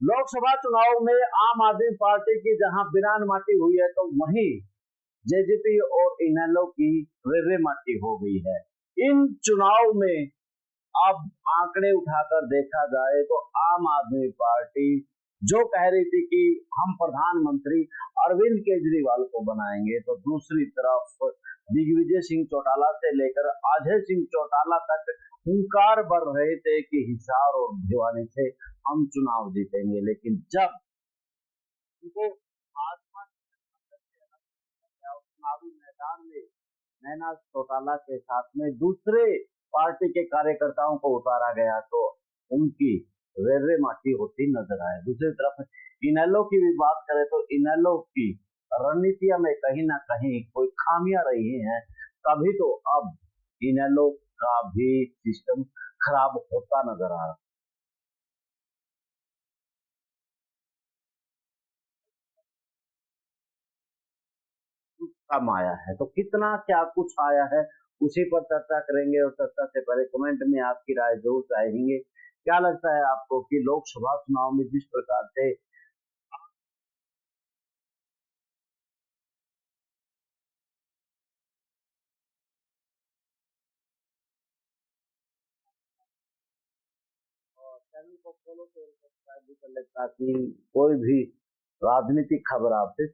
लोकसभा चुनाव में आम आदमी पार्टी की जहां बिरान माटी हुई है, तो वहीं जेजेपी और इनेलो की रेरे माटी हो गई है। इन चुनाव में अब आंकड़े उठाकर देखा जाए तो आम आदमी पार्टी जो कह रही थी कि हम प्रधानमंत्री अरविंद केजरीवाल को बनाएंगे, तो दूसरी तरफ दिग्विजय सिंह चौटाला से लेकर अजय सिंह चौटाला तक हुंकार भर रहे थे कि हिसार और भिवानी से हम चुनाव जीतेंगे। लेकिन जब उनको आसमान चुनावी मैदान में नैना चौटाला के साथ में दूसरे पार्टी के कार्यकर्ताओं को उतारा गया, तो उनकी रेरे माटी होती नजर आए। दूसरी तरफ इनेलो की भी बात करें तो इनेलो की रणनीतियां में कहीं ना कहीं कोई खामियां रही हैं, तभी तो अब इनेलो का भी सिस्टम खराब होता नजर आ रहा है। कम आया है, तो कितना क्या कुछ आया है उसी पर चर्चा करेंगे। और चर्चा से पहले कमेंट में आपकी राय जरूर चाहेंगे। क्या लगता है आपको कि लोकसभा चुनाव में जिस प्रकार से चैनल को फॉलो कर सब्सक्राइब भी कर ले, ताकि कोई भी राजनीतिक खबर आपसे।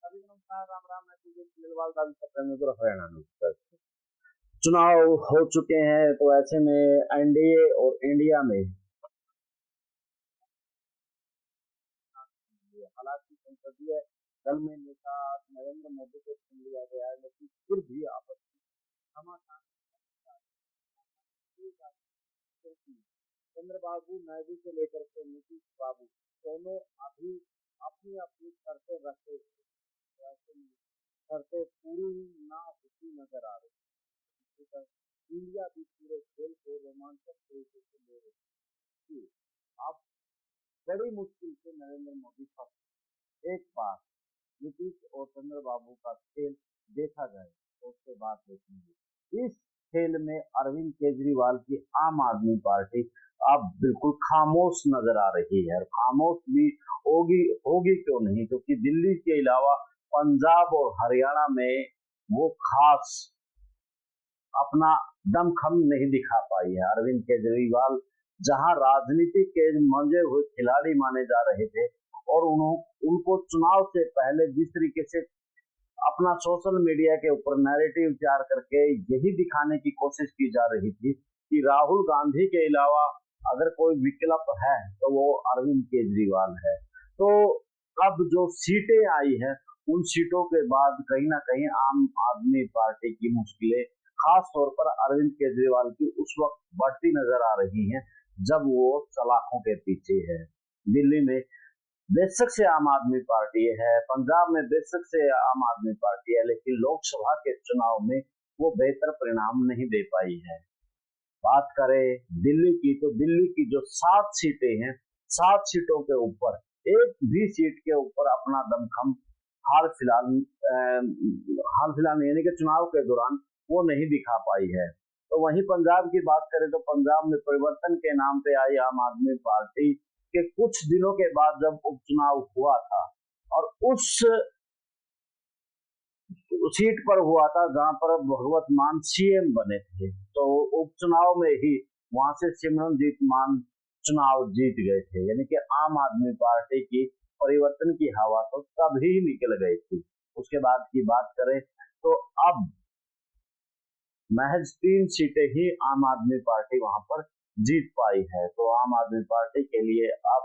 नमस्कार, राम राम, मैं हरियाणा न्यूज़। चुनाव हो चुके हैं, तो ऐसे में एनडीए और इंडिया में हालांकि संसदीय दल में नेता नरेंद्र मोदी को चुन लिया गया है, लेकिन फिर भी आपत्ति समाधान चंद्रबाबू नायडू से लेकर के नीतीश बाबू दोनों अभी अपनी अपनी शर्तें पूरी ना होती नजर आ रही है। इंडिया भी पूरे खेल को रोमांचक तरीके से ले रही है। अब बड़ी मुश्किल से नरेंद्र मोदी फंसे। एक बार नीतीश और चंद्रबाबू का खेल देखा जाए तो उसके बाद देखेंगे। इस खेल में अरविंद केजरीवाल की आम आदमी पार्टी अब बिल्कुल खामोश नजर आ रही है। और खामोश भी होगी होगी क्यों नहीं, क्योंकि दिल्ली के अलावा पंजाब और हरियाणा में वो खास अपना दमखम नहीं दिखा पाई है। अरविंद केजरीवाल जहां राजनीति के मंजे हुए खिलाड़ी माने जा रहे थे, और उनको चुनाव से पहले जिस तरीके से अपना सोशल मीडिया के ऊपर नैरेटिव तैयार करके यही दिखाने की कोशिश की जा रही थी कि राहुल गांधी के अलावा अगर कोई विकल्प है तो वो अरविंद केजरीवाल है। तो अब जो सीटें आई हैं, उन सीटों के बाद कहीं ना कहीं आम आदमी पार्टी की मुश्किलें खास तौर पर अरविंद केजरीवाल की उस वक्त बढ़ती नजर आ रही हैं जब वो सलाखों के पीछे है। दिल्ली में बेशक से आम आदमी पार्टी है, पंजाब में बेशक से आम आदमी पार्टी है, लेकिन लोकसभा के चुनाव में वो बेहतर परिणाम नहीं दे पाई है। बात करें दिल्ली की, तो दिल्ली की जो 7 सीटें हैं, 7 सीटों के ऊपर एक भी सीट के ऊपर अपना दमखम हाल फिलहाल हाल फिलहाल यानी कि चुनाव के दौरान वो नहीं दिखा पाई है। तो वहीं पंजाब की बात करें तो पंजाब में परिवर्तन के नाम पे आई आम आदमी पार्टी के कुछ दिनों के बाद जब उपचुनाव हुआ था, और उस सीट पर हुआ था जहां पर भगवत मान सीएम बने थे, तो उपचुनाव में ही वहां से सिमरनजीत मान चुनाव जीत गए थे। यानी कि आम आदमी पार्टी की परिवर्तन की हवा तो तभी निकल गई थी। उसके बाद की बात करें तो अब महज 3 सीटें ही आम आदमी पार्टी वहां पर जीत पाई है। तो आम आदमी पार्टी के लिए अब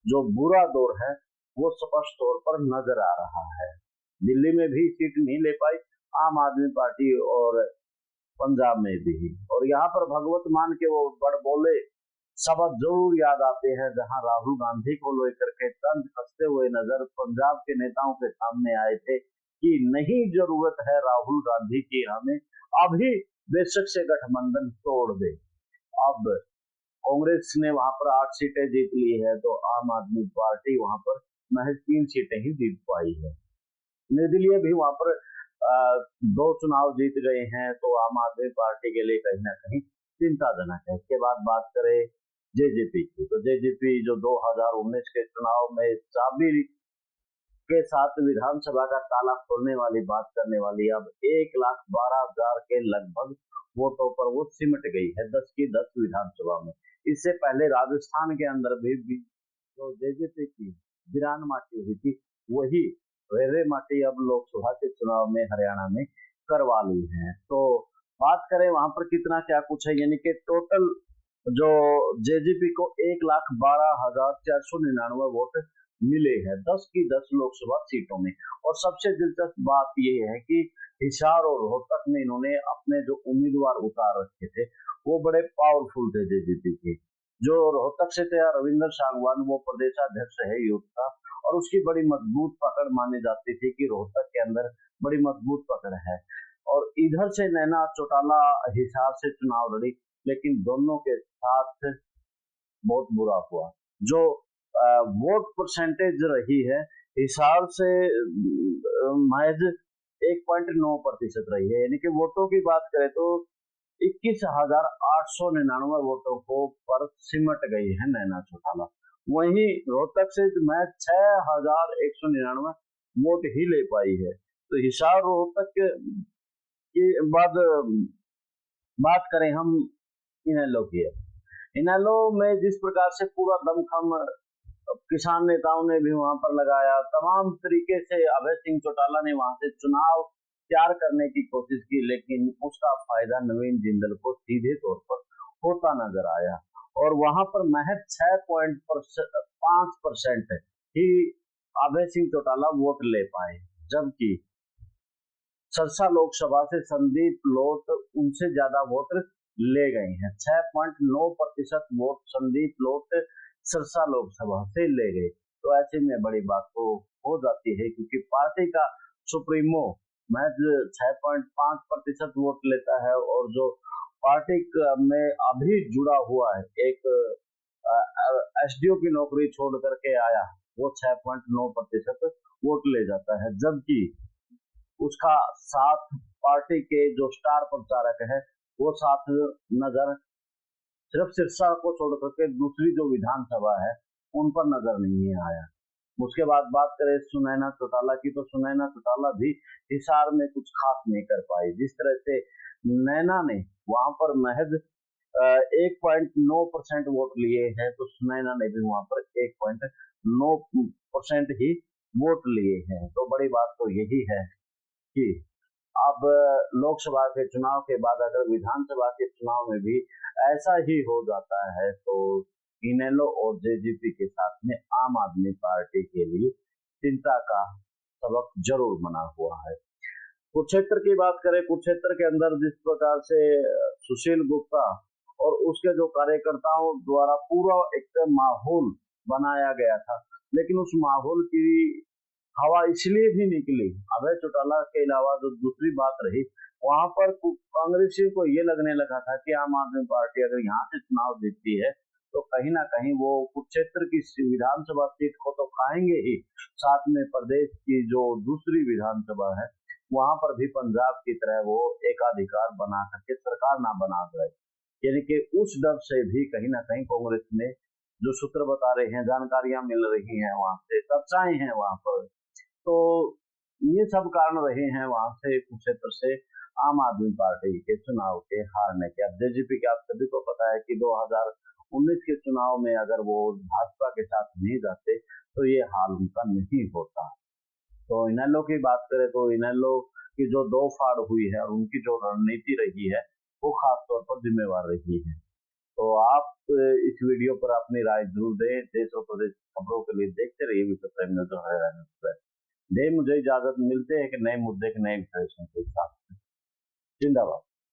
जो बुरा दौर है वो स्पष्ट तौर पर नजर आ रहा है। दिल्ली में भी सीट नहीं ले पाई आम आदमी पार्टी, और पंजाब में भी। और यहाँ पर भगवत मान के वो बड़ बोले शब्द जरूर याद आते हैं, जहां राहुल गांधी को लेकर के तंज कसते हुए नजर पंजाब के नेताओं के सामने आए थे कि नहीं जरूरत है राहुल गांधी की, हमें अभी बेशक से गठबंधन तोड़ दे। अब कांग्रेस ने वहां पर 8 सीटें जीत ली है, तो आम आदमी पार्टी वहां पर महज 3 सीटें ही जीत पाई है। निर्दलीय भी वहां पर 2 चुनाव जीत गए हैं, तो आम आदमी पार्टी के लिए कहीं ना कहीं चिंताजनक है। इसके बाद बात करें जेजेपी की। तो जेजेपी जो 2019 के चुनाव में चाबी के साथ विधानसभा का ताला खोलने वाली बात करने वाली, अब 1,12,000 के लगभग वोटों पर वो सिमट गई है 10 की 10 विधानसभा में। इससे पहले राजस्थान के अंदर भी जो जेजेपी की बिरान माटी हुई थी, वही रेरे माटी अब लोकसभा के चुनाव में हरियाणा में करवा ली है। तो बात करें वहां पर कितना क्या कुछ है, यानी कि टोटल जो जेजेपी को 1,12,499 वोट मिले हैं 10 की 10 लोकसभा सीटों में। और सबसे दिलचस्प बात यह है कि हिसार और रोहतक में इन्होंने अपने जो उम्मीदवार उतार रखे थे वो बड़े पावरफुल थे जेजेपी के। जो रोहतक से थे रविंद्र सांगवान, वो प्रदेशाध्यक्ष है यूथ का, और उसकी बड़ी मजबूत पकड़ मानी जाती थी कि रोहतक के अंदर बड़ी मजबूत पकड़ है। और इधर से नैना चौटाला हिसार से चुनाव लड़ी, लेकिन दोनों के साथ बहुत बुरा हुआ। जो वोट परसेंटेज रही है हिसार से महज 1.9% रही है, यानी कि वोटों की बात करें तो 21,899 वोटों को पर सिमट गई है नैना चौटाला। वहीं रोहतक से महज 6,199 वोट ही ले पाई है। तो हिसार रोहतक के बाद बात करें हम इनेलो की। इनेलो में जिस प्रकार से पूरा दमखम किसान नेताओं ने भी वहां पर लगाया, तमाम तरीके से अभय सिंह चौटाला ने वहां से चुनाव तैयार करने की कोशिश की, लेकिन उसका फायदा नवीन जिंदल को सीधे तौर पर होता नजर आया। और वहां पर महज 6.5% ही अभय सिंह चौटाला वोट ले पाए, जबकि सरसा लोकसभा से संदीप लोट उनसे ज्यादा वोट ले गए हैं। 6.9% वोट संदीप लोट सरसा लोकसभा से ले गए। तो ऐसे में बड़ी बात तो हो जाती है, क्योंकि पार्टी का सुप्रीमो महज 6.5% वोट लेता है, और जो पार्टी में अभी जुड़ा हुआ है एक एसडीओ की नौकरी छोड़ करके आया, वो 6.9% वोट ले जाता है, जबकि उसका साथ पार्टी के जो स्टार प्रचारक है वो साथ नजर सिर्फ सिरसा को छोड़ करके दूसरी जो विधानसभा है उन पर नजर नहीं आया। उसके बाद बात करें सुनैना चौटाला की, तो सुनैना चौटाला भी हिसार में कुछ खास नहीं कर पाई। जिस तरह से नैना ने वहां पर महज 1.9% वोट लिए हैं, तो सुनैना ने भी वहां पर 1.9% ही वोट लिए हैं। तो बड़ी बात तो यही है कि अब लोकसभा के चुनाव के बाद अगर विधानसभा के चुनाव में भी ऐसा ही हो जाता है, तो इनेलो और जेजेपी के साथ में आम आदमी पार्टी के लिए चिंता का सबक जरूर बना हुआ है। कुरुक्षेत्र की बात करें, कुरुक्षेत्र के अंदर जिस प्रकार से सुशील गुप्ता और उसके जो कार्यकर्ताओं द्वारा पूरा एक माहौल बनाया गया था, लेकिन उस माहौल की हवा इसलिए भी निकली, अभय चौटाला के अलावा जो दूसरी बात रही, वहां पर कांग्रेसियों को ये लगने लगा था कि आम आदमी पार्टी अगर यहाँ से चुनाव जीतती है तो कहीं ना कहीं वो कुरुक्षेत्र की विधानसभा सीट को तो खाएंगे ही, साथ में प्रदेश की जो दूसरी विधानसभा है वहां पर भी पंजाब की तरह वो एकाधिकार बना करके सरकार ना बना जाए। यानी कि उस डर से भी कहीं ना कहीं कांग्रेस ने जो सूत्र बता रहे हैं, जानकारियां मिल रही हैं, वहां से चर्चाएं हैं वहां पर, तो ये सब कारण रहे हैं वहां से कुरुक्षेत्र से आम आदमी पार्टी के चुनाव के हारने के। अब जेजेपी के आप सभी को पता है कि 2019 के चुनाव में अगर वो भाजपा के साथ नहीं जाते तो ये हाल उनका नहीं होता। तो इनेलो की बात करें तो इनेलो की जो दो फाड़ हुई है और उनकी जो रणनीति रही है वो खास तौर पर जिम्मेवार रही है। तो आप इस वीडियो पर अपनी राय जरूर दें। देश और प्रदेश खबरों के लिए देखते रहिए विश्व प्राइम न्यूज़ और हरियाणा न्यूज़। दे मुझे इजाजत, मिलते हैं कि नए मुद्दे के नए विषय के साथ। जिंदाबाद।